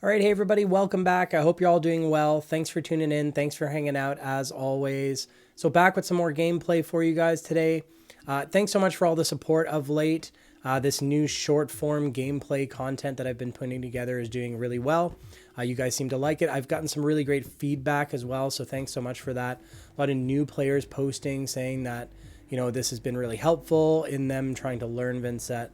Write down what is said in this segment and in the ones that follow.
All right, hey everybody, welcome back. I hope you're all doing well. Thanks for tuning in. Thanks for hanging out as always. So back with some more gameplay for you guys today. Thanks so much for all the support of late. This new short form gameplay content that I've been putting together is doing really well. You guys seem to like it. I've gotten some really great feedback as well, so thanks so much for that. A lot of new players posting saying that, you know, this has been really helpful in them trying to learn Vynnset.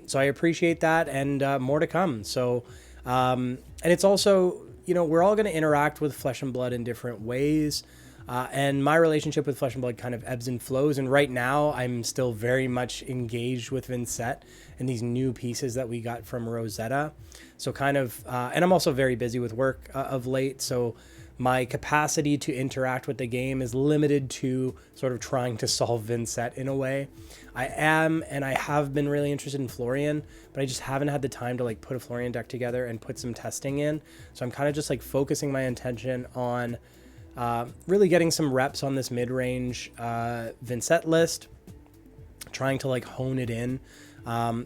So I appreciate that, and more to come. So and it's also, you know, we're all going to interact with Flesh and Blood in different ways. And my relationship with Flesh and Blood kind of ebbs and flows. And right now I'm still very much engaged with Vynnset and these new pieces that we got from Rosetta. So kind of, and I'm also very busy with work of late. So my capacity to interact with the game is limited to sort of trying to solve Vynnset in a way. I am, and I have been really interested in Florian, but I just haven't had the time to like put a Florian deck together and put some testing in. So I'm kind of just like focusing my attention on really getting some reps on this mid-range Vynnset list, trying to like hone it in.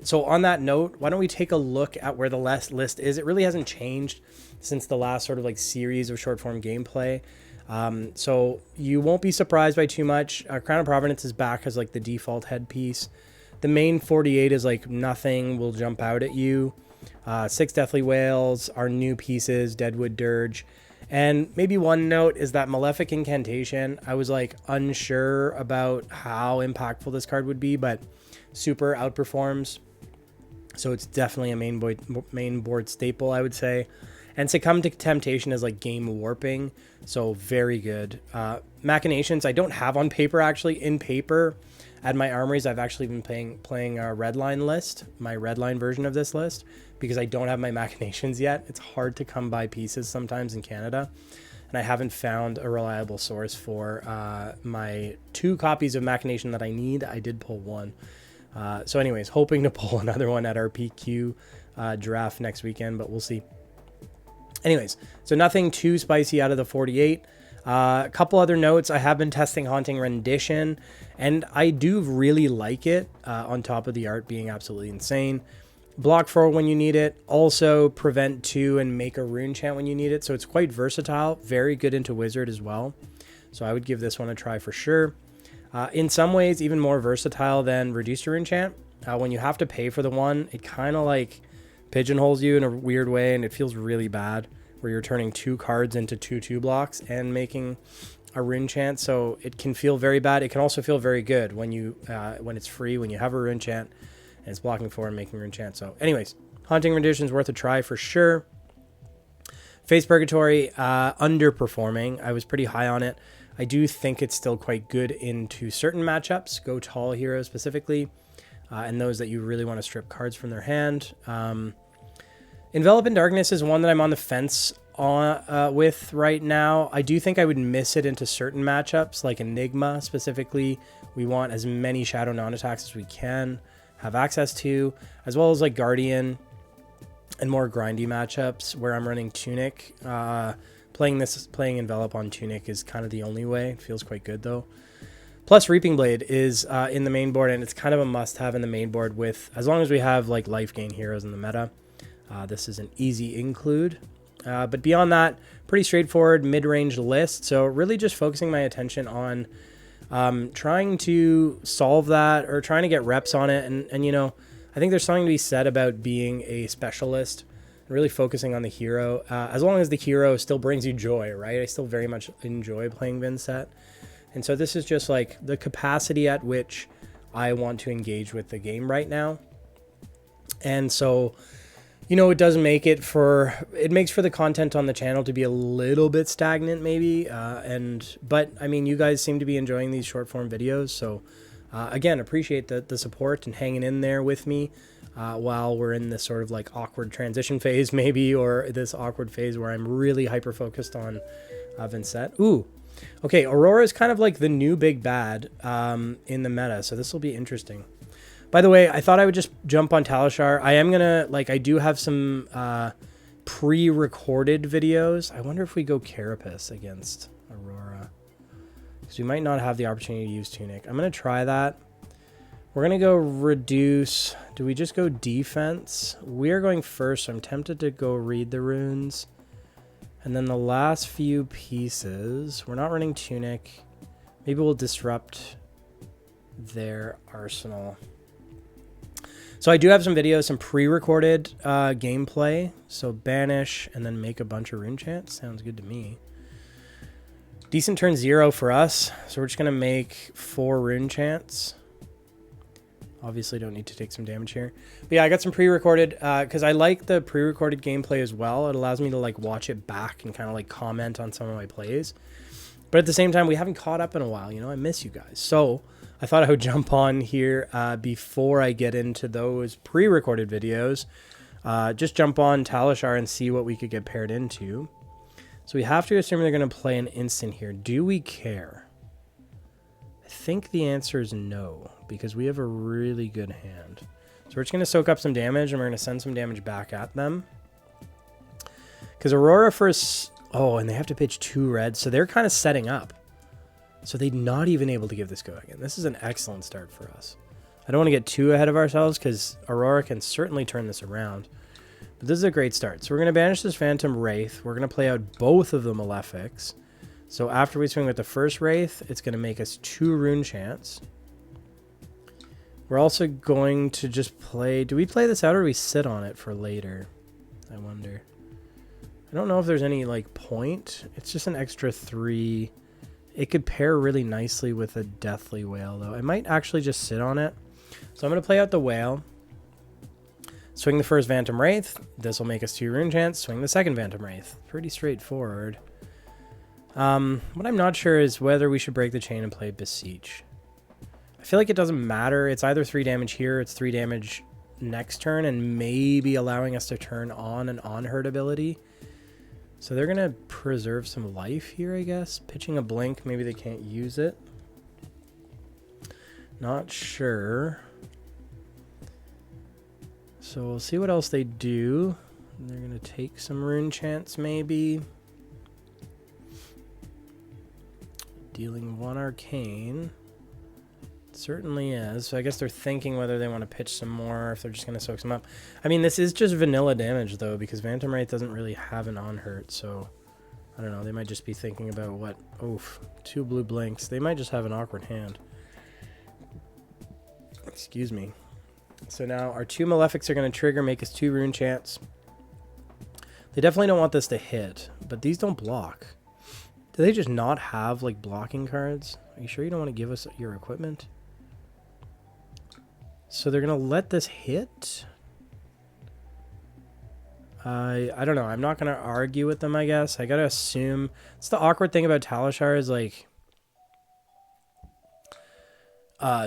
So on that note, why don't we take a look at where the list is? It really hasn't changed since the last sort of like series of short form gameplay. So you won't be surprised by too much. Crown of Providence is back as like the default headpiece. The main 48 is like nothing will jump out at you. 6 Deathly Whales are new pieces, Deadwood Dirge. And maybe one note is that Malefic Incantation. I was like unsure about how impactful this card would be, but super outperforms. So it's definitely a main board staple, I would say. And Succumb to Temptation is like game warping, so very good. Machinations I don't have on paper actually. In paper at my armories, I've actually been playing a Redline list, my Redline version of this list, because I don't have my Machinations yet. It's hard to come by pieces sometimes in Canada, and I haven't found a reliable source for my 2 copies of Machination that I need. I did pull one. So anyways, hoping to pull another one at our PQ draft next weekend, but we'll see. Anyways, so nothing too spicy out of the 48. A couple other notes. I have been testing Haunting Rendition, and I do really like it, on top of the art being absolutely insane. Block 4 when you need it. Also prevent 2 and make a rune chant when you need it. So it's quite versatile. Very good into wizard as well. So I would give this one a try for sure. In some ways, even more versatile than reduce your rune chant. When you have to pay for the one, it kind of like pigeonholes you in a weird way, and it feels really bad where you're turning 2 cards into 2/2 blocks and making a rune chant. So it can feel very bad. It can also feel very good when you when it's free, when you have a rune chant and it's blocking 4 and making rune chant. So anyways, Haunting Rendition is worth a try for sure. Face Purgatory, underperforming. I was pretty high on it. I do think it's still quite good into certain matchups, go tall heroes specifically, and those that you really want to strip cards from their hand. Envelop in Darkness is one that I'm on the fence with right now. I do think I would miss it into certain matchups, like Enigma specifically. We want as many Shadow non-attacks as we can have access to, as well as like Guardian and more grindy matchups where I'm running Tunic. Playing Envelop on Tunic is kind of the only way. It feels quite good though. Plus Reaping Blade is in the main board, and it's kind of a must-have in the main board with, as long as we have like life gain heroes in the meta. This is an easy include. But beyond that, pretty straightforward mid-range list. So really just focusing my attention on trying to solve that or trying to get reps on it. And you know, I think there's something to be said about being a specialist and really focusing on the hero. As long as the hero still brings you joy, right? I still very much enjoy playing Vynnset. And so this is just like the capacity at which I want to engage with the game right now. And so, you know, it does make it makes for the content on the channel to be a little bit stagnant maybe. But I mean, you guys seem to be enjoying these short form videos. So again, appreciate the support and hanging in there with me while we're in this sort of like awkward transition phase maybe, or this awkward phase where I'm really hyper focused on Vynnset. Ooh. Okay, Aurora is kind of like the new big bad in the meta, so this will be interesting. By the way, I thought I would just jump on Talishar. I am gonna, like, I do have some pre-recorded videos. I wonder if we go Carapace against Aurora, because we might not have the opportunity to use Tunic. I'm gonna try that. We're going to go reduce. Do we just go defense? We're going first, so I'm tempted to go read the runes. And then the last few pieces, we're not running tunic. Maybe we'll disrupt their arsenal. So I do have some videos, some pre-recorded gameplay. So banish and then make a bunch of rune chants. Sounds good to me. Decent turn 0 for us. So we're just going to make 4 rune chants. Obviously don't need to take some damage here. But yeah, I got some pre-recorded because I like the pre-recorded gameplay as well. It allows me to like watch it back and kind of like comment on some of my plays. But at the same time, we haven't caught up in a while. You know, I miss you guys. So I thought I would jump on here before I get into those pre-recorded videos. Just jump on Talishar and see what we could get paired into. So we have to assume they're going to play an instant here. Do we care? I think the answer is no, because we have a really good hand. So we're just going to soak up some damage, and we're going to send some damage back at them. Because Aurora first... Oh, and they have to pitch 2 reds, so they're kind of setting up. So they're not even able to give this go again. This is an excellent start for us. I don't want to get too ahead of ourselves, because Aurora can certainly turn this around. But this is a great start. So we're going to banish this Phantom Wraith. We're going to play out both of the Malefics. So after we swing with the first Wraith, it's going to make us 2 rune chants. We're also going to just play... Do we play this out or do we sit on it for later? I wonder. I don't know if there's any like point. It's just an extra 3. It could pair really nicely with a Deathly Whale though. I might actually just sit on it. So I'm going to play out the Whale. Swing the first Phantom Wraith. This will make us 2 rune chants. Swing the second Phantom Wraith. Pretty straightforward. What I'm not sure is whether we should break the chain and play Beseech. I feel like it doesn't matter. It's either 3 damage here, it's 3 damage next turn, and maybe allowing us to turn on an on-hurt ability. So they're going to preserve some life here, I guess. Pitching a blink, maybe they can't use it. Not sure. So we'll see what else they do. They're going to take some rune chants, maybe. Dealing 1 arcane. It certainly is. So I guess they're thinking whether they want to pitch some more or if they're just going to soak some up. I mean, this is just vanilla damage, though, because Phantom Wraith doesn't really have an on-hurt, so... I don't know. They might just be thinking about what... Oof. 2 blue blinks. They might just have an awkward hand. Excuse me. So now our 2 Malefics are going to trigger, make us 2 rune chants. They definitely don't want this to hit, but these don't block. Do they just not have, like, blocking cards? Are you sure you don't want to give us your equipment? So they're going to let this hit? I don't know. I'm not going to argue with them, I guess. I got to assume... It's the awkward thing about Talishar is, like...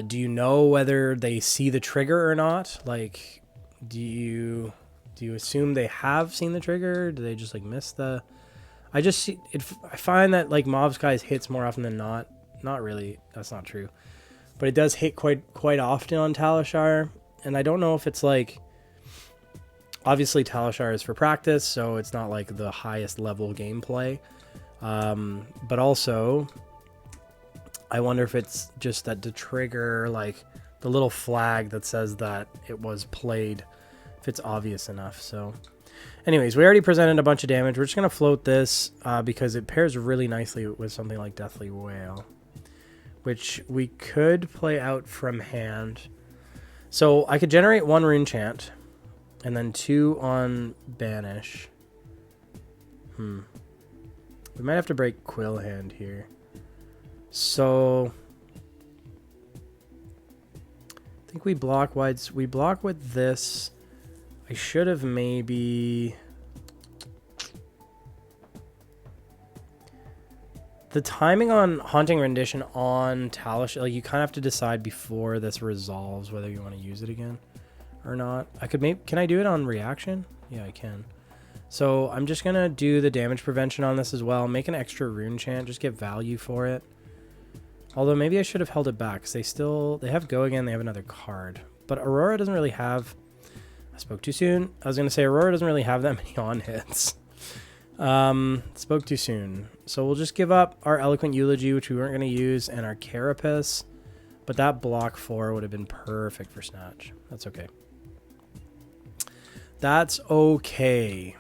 do you know whether they see the trigger or not? Like, do you assume they have seen the trigger? Do they just, like, miss the... I just see it. I find that like Mobsky's hits more often than not. Not really. That's not true. But it does hit quite often on Talishar. And I don't know if it's like... Obviously, Talishar is for practice, so it's not like the highest level gameplay. But also, I wonder if it's just that the trigger, like the little flag that says that it was played, if it's obvious enough. So... Anyways, we already presented a bunch of damage. We're just going to float this because it pairs really nicely with something like Deathly Whale, which we could play out from hand. So I could generate 1 rune chant and then 2 on banish. We might have to break Quill Hand here. So I think we block wides. We block with this. I should have maybe... The timing on Haunting Rendition on Talishar, like you kind of have to decide before this resolves whether you want to use it again or not. I could maybe... Can I do it on reaction? Yeah, I can. So I'm just going to do the damage prevention on this as well. Make an extra rune chant. Just get value for it. Although maybe I should have held it back because they have go again. They have another card. But Aurora doesn't really have... I spoke too soon. I was going to say Aurora doesn't really have that many on hits. Spoke too soon. So we'll just give up our Eloquent Eulogy, which we weren't going to use, and our Carapace. But that block 4 would have been perfect for Snatch. That's okay. That's okay.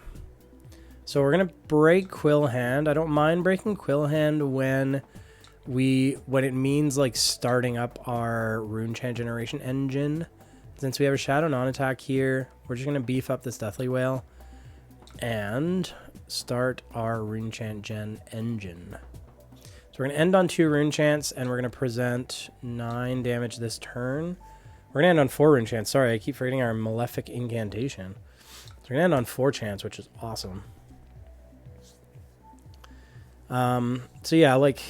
So we're going to break Quill Hand. I don't mind breaking Quill Hand when it means like starting up our rune chant generation engine. Since we have a Shadow non-attack here, we're just going to beef up this Deathly Whale and start our rune chant gen engine. So we're going to end on 2 rune chants, and we're going to present 9 damage this turn. We're going to end on 4 rune chants. Sorry, I keep forgetting our Malefic Incantation. So we're going to end on 4 chants, which is awesome. So yeah, like,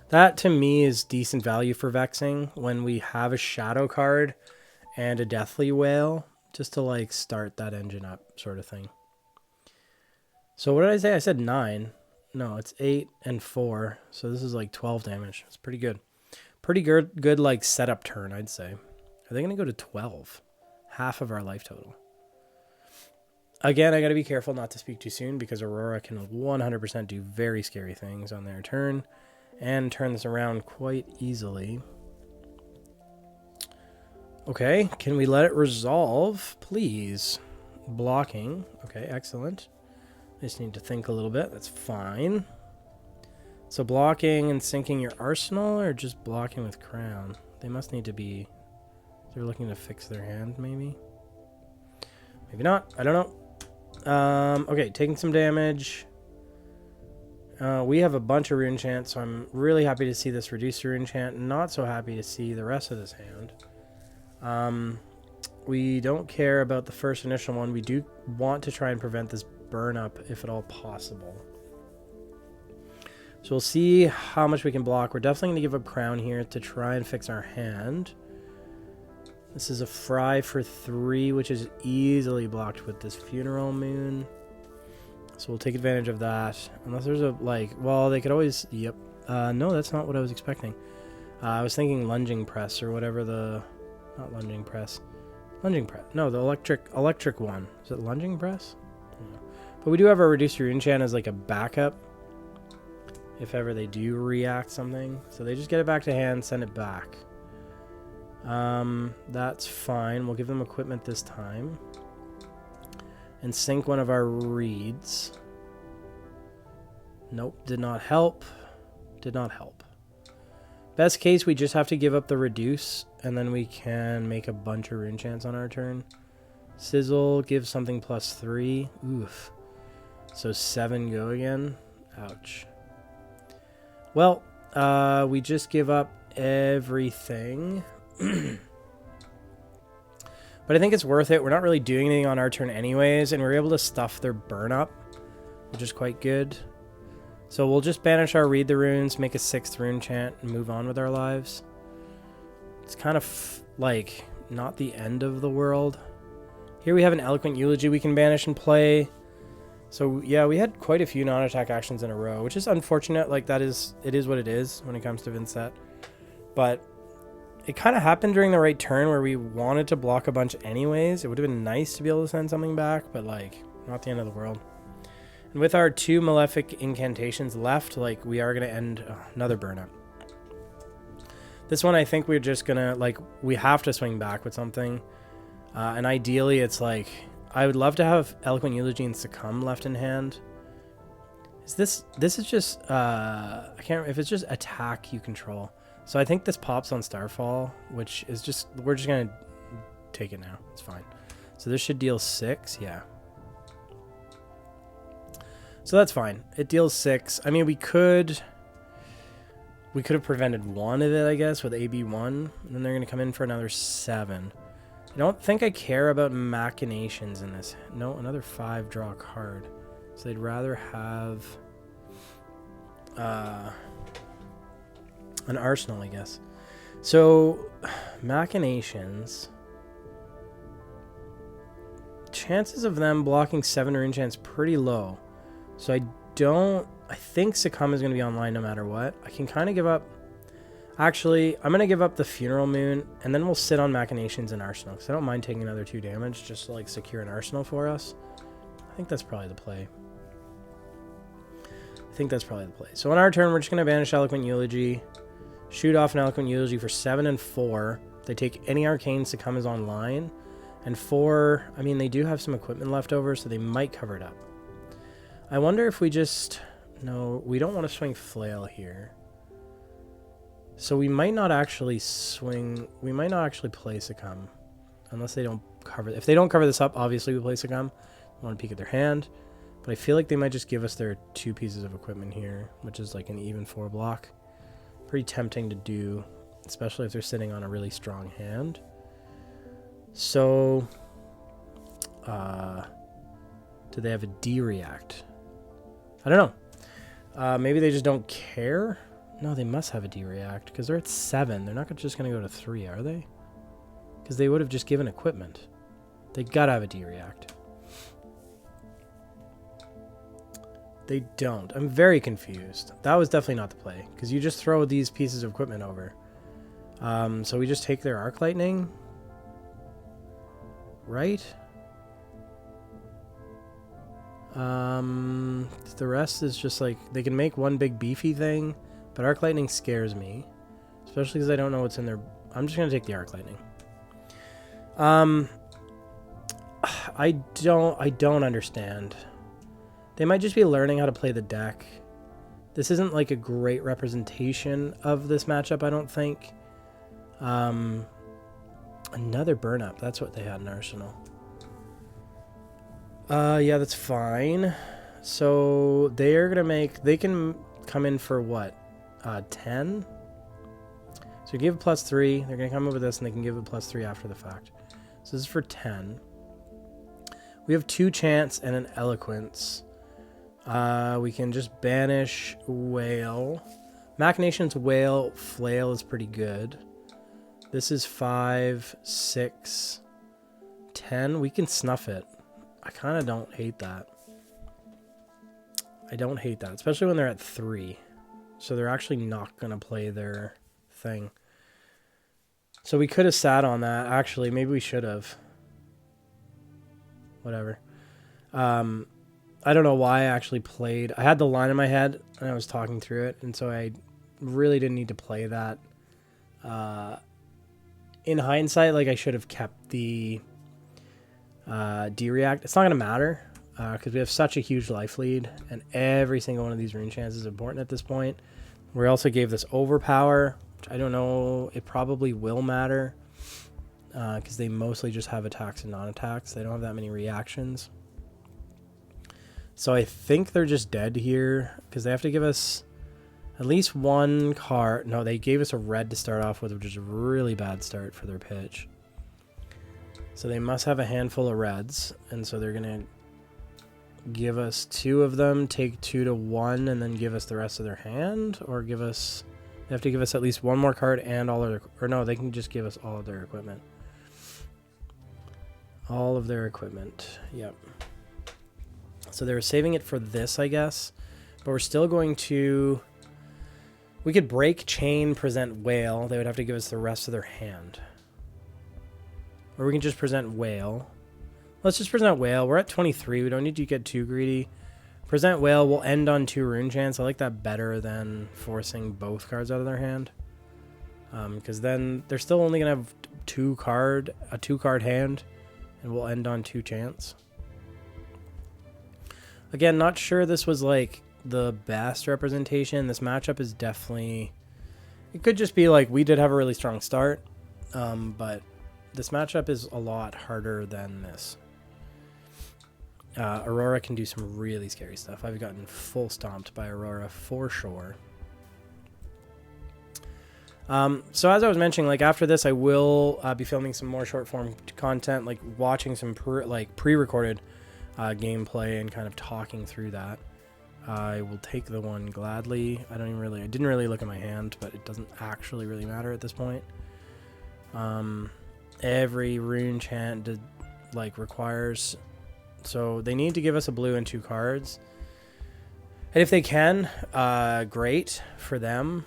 that to me is decent value for Vexing when we have a Shadow card and a Deathly Whale, just to like start that engine up sort of thing. So what did I say? I said 9. No, it's 8 and 4. So this is like 12 damage. It's pretty good. Pretty good like setup turn, I'd say. Are they going to go to 12? Half of our life total. Again, I got to be careful not to speak too soon because Aurora can 100% do very scary things on their turn and turn this around quite easily. Okay, can we let it resolve, please? Blocking. Okay, excellent. I just need to think a little bit. That's fine. So blocking and sinking your arsenal, or just blocking with crown? They must need to be... They're looking to fix their hand, maybe? Maybe not. I don't know. Okay, taking some damage. We have a bunch of rune chants, so I'm really happy to see this reduce rune chant. Not so happy to see the rest of this hand. We don't care about the first initial one. We do want to try and prevent this burn up if at all possible. So we'll see how much we can block. We're definitely going to give up crown here to try and fix our hand. This is a fry for 3, which is easily blocked with this funeral moon. So we'll take advantage of that. Unless there's a, like, well, they could always, yep. No, that's not what I was expecting. I was thinking lunging press or whatever the, not lunging press. Lunging press. No, the electric one. Is it lunging press? Yeah. But we do have our reduced rune chant as like a backup. If ever they do react something. So they just get it back to hand, send it back. That's fine. We'll give them equipment this time. And sink one of our reeds. Nope, did not help. Did not help. Best case, we just have to give up the reduce, and then we can make a bunch of rune chants on our turn. Sizzle gives something +3. Oof. So 7 go again. Ouch. Well, we just give up everything. But I think it's worth it. We're not really doing anything on our turn anyways, and we're able to stuff their burn up, which is quite good. So we'll just banish our read the runes, make a 6th rune chant, and move on with our lives. It's kind of like not the end of the world. Here we have an Eloquent Eulogy we can banish and play. So yeah, we had quite a few non-attack actions in a row, which is unfortunate. Like it is what it is when it comes to Vynnset. But it kind of happened during the right turn where we wanted to block a bunch anyways. It would have been nice to be able to send something back, but like not the end of the world. And with our 2 Malefic Incantations left, like we are going to end another burn up. This one I think we're just going to, like, we have to swing back with something. And ideally it's like, I would love to have Eloquent Eulogy and Succumb left in hand. This is just, I can't remember if it's just attack you control. So I think this pops on Starfall, which is just, we're just going to take it now. It's fine. So this should deal 6. Yeah. So that's fine. It deals 6. I mean, we could have prevented 1 of it, I guess, with AB1. And then they're going to come in for another 7. I don't think I care about machinations in this. No, another 5 draw a card. So they'd rather have an arsenal, I guess. So machinations. Chances of them blocking 7 rune chants pretty low. So I think Succumb is going to be online no matter what. I can kind of give up. Actually, I'm going to give up the Funeral Moon, and then we'll sit on Machinations and Arsenal, because I don't mind taking another 2 damage just to like secure an Arsenal for us. I think that's probably the play. So on our turn, we're just going to banish Eloquent Eulogy, Shoot off an Eloquent Eulogy for 7 and 4. They take any arcanes to come as online. And 4, I mean, they do have some equipment left over, so they might cover it up. I wonder if we just... No, we don't want to swing Flail here. So we might not actually swing... We might not actually play Succumb. Unless they don't cover... If they don't cover this up, obviously we play Succumb. I want to peek at their hand. But I feel like they might just give us their 2 pieces of equipment here, which is like an even 4 block. Pretty tempting to do, especially if they're sitting on a really strong hand. So, do they have a D-React? I don't know. Maybe they just don't care? No, they must have a D-React, because they're at 7. They're not just going to go to 3, are they? Because they would have just given equipment. They gotta have a D-React. They don't. I'm very confused. That was definitely not the play, because you just throw these pieces of equipment over. So we just take their Arc Lightning, right? The rest is just like, they can make one big beefy thing, but Arc Lightning scares me, especially because I don't know what's in there. I'm just gonna take the Arc Lightning. I don't understand. They might just be learning how to play the deck. This isn't like a great representation of this matchup, I don't think. Another burn up. That's what they had in Arsenal. Yeah, that's fine. So they're going to make... They can come in for what? 10? So give it +3. They're going to come over this and they can give it +3 after the fact. So this is for 10. We have 2 Chance and an Eloquence. We can just banish Whale. Machination's Whale. Flail is pretty good. This is 5, 6, 10. We can snuff it. I kind of don't hate that. I don't hate that, especially when they're at 3. So they're actually not going to play their thing. So we could have sat on that. Actually, maybe we should have. Whatever. I don't know why I actually played. I had the line in my head, and I was talking through it, and so I really didn't need to play that. In hindsight, like, I should have kept the D-React. It's not going to matter, because we have such a huge life lead, and every single one of these rune chances is important at this point. We also gave this Overpower, which I don't know, it probably will matter, because they mostly just have attacks and non-attacks. They don't have that many reactions. So I think they're just dead here, because they have to give us at least 1 card. No, they gave us a red to start off with, which is a really bad start for their pitch. So they must have a handful of reds, and so they're going to give us 2 of them, take 2 to 1, and then give us the rest of their hand, or give us... They have to give us at least 1 more card and all of their... Or no, they can just give us all of their equipment. All of their equipment, yep. So they were saving it for this, I guess. But we're still going to... We could break, chain, present Whale. They would have to give us the rest of their hand. Or we can just present Whale. Let's just present Whale. We're at 23. We don't need to get too greedy. Present Whale. We'll end on 2 rune chance. I like that better than forcing both cards out of their hand. Because then they're still only going to have a 2-card hand. And we'll end on 2 chance. Again, not sure this was like the best representation. This matchup is definitely... It could just be like we did have a really strong start. But this matchup is a lot harder than this. Aurora can do some really scary stuff. I've gotten full stomped by Aurora for sure. So as I was mentioning, like after this, I will be filming some more short form content, like watching some pre-recorded gameplay and kind of talking through that. I will take the one gladly. I didn't really look at my hand, but it doesn't actually really matter at this point. Every rune chant requires, so they need to give us a blue and 2 cards. And if they can, great for them.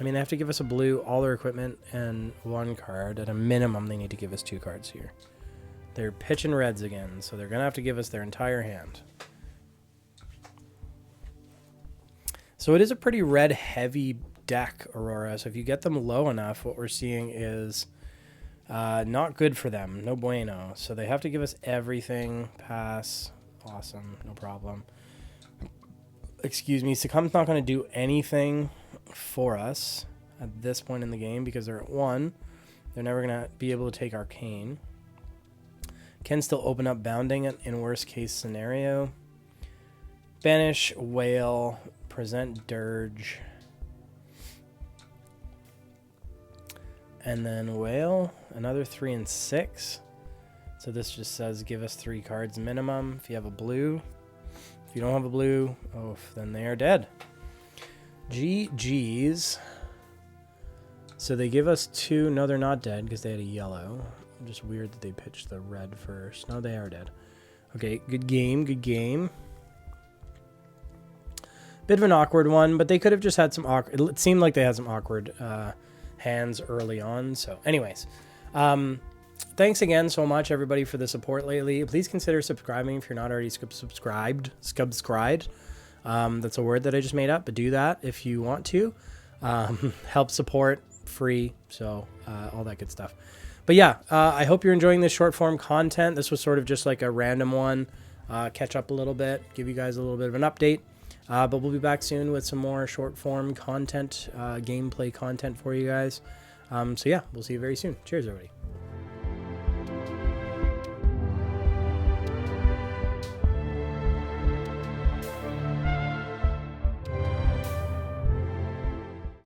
I mean, they have to give us a blue, all their equipment, and 1 card. At a minimum, they need to give us 2 cards here. They're pitching reds again, so they're going to have to give us their entire hand. So it is a pretty red-heavy deck, Aurora. So if you get them low enough, what we're seeing is not good for them. No bueno. So they have to give us everything. Pass. Awesome. No problem. Excuse me. Succumb's not going to do anything for us at this point in the game because they're at 1. They're never going to be able to take Arcane. Can still open up Bounding in worst case scenario. Banish, Whale, present Dirge. And then Whale, another 3 and 6. So this just says give us 3 cards minimum if you have a blue. If you don't have a blue, oh, then they are dead. GG's. So they give us 2. No, they're not dead because they had a yellow. Just weird that they pitched the red first. No, they are dead. Okay, good game, good game. Bit of an awkward one, but they could have just had some awkward... It seemed like they had some awkward hands early on. So anyways, thanks again so much, everybody, for the support lately. Please consider subscribing if you're not already subscribed. That's a word that I just made up, but do that if you want to. Help support, free, so all that good stuff. But yeah, I hope you're enjoying this short form content. This was sort of just like a random one. Catch up a little bit, give you guys a little bit of an update. But we'll be back soon with some more short form content, gameplay content for you guys. So yeah, we'll see you very soon. Cheers, everybody.